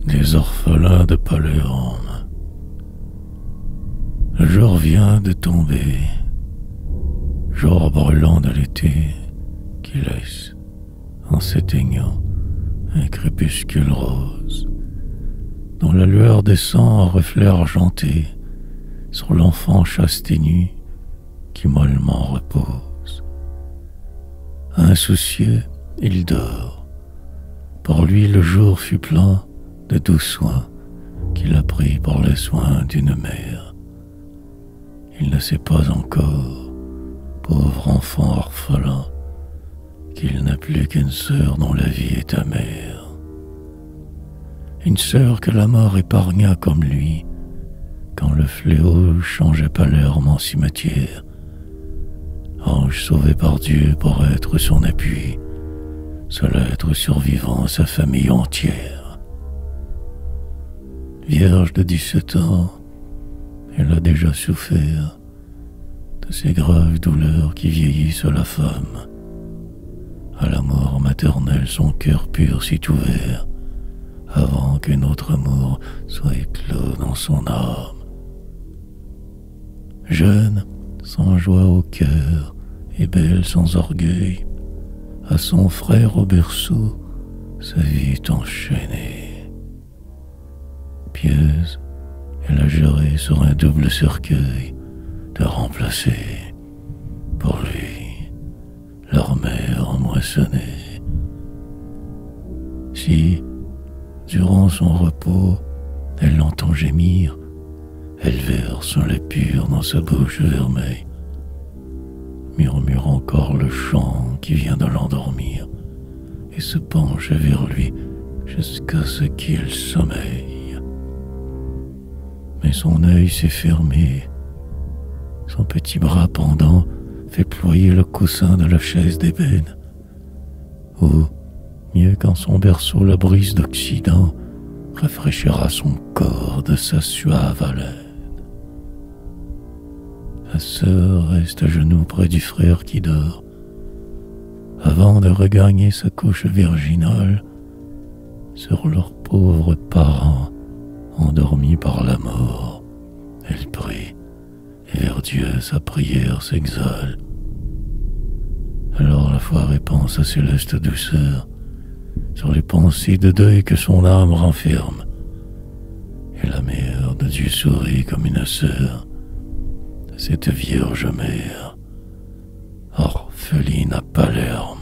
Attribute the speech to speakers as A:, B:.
A: des orphelins de Palerme. Le jour vient de tomber, jour brûlant de l'été qui laisse, en s'éteignant, un crépuscule rose, dont la lueur descend en reflet argenté sur l'enfant chaste et nu qui mollement repose. Insoucieux, il dort. Pour lui, le jour fut plein de doux soins qu'il a pris pour les soins d'une mère. Il ne sait pas encore, pauvre enfant orphelin, qu'il n'a plus qu'une sœur dont la vie est amère. Une sœur que la mort épargna comme lui, quand le fléau changeait Palerme en cimetière. Ange sauvé par Dieu pour être son appui, seul être survivant à sa famille entière. Vierge de 17 ans, elle a déjà souffert de ces graves douleurs qui vieillissent la femme. À la mort maternelle, son cœur pur s'est ouvert, avant qu'un autre amour soit éclos dans son âme. Jeune, sans joie au cœur, et belle sans orgueil, à son frère au berceau, sa vie est enchaînée. Pieuse, elle a juré sur un double cercueil de remplacer, pour lui, leur mère moissonnée. Si, durant son repos, elle l'entend gémir, elle verse un lait pur dans sa bouche vermeille, murmure encore le chant qui vient de l'endormir, et se penche vers lui jusqu'à ce qu'il sommeille. Mais son œil s'est fermé, son petit bras pendant fait ployer le coussin de la chaise d'ébène, ou, mieux qu'en son berceau la brise d'Occident, rafraîchira son corps de sa suave haleine. La sœur reste à genoux près du frère qui dort, avant de regagner sa couche virginale sur leurs pauvres parents endormis par la mort. Elle prie, et vers Dieu sa prière s'exhale. Alors la foi répand sa céleste douceur sur les pensées de deuil que son âme renferme, et la mère de Dieu sourit comme une sœur de cette vierge mère, orpheline à Palerme.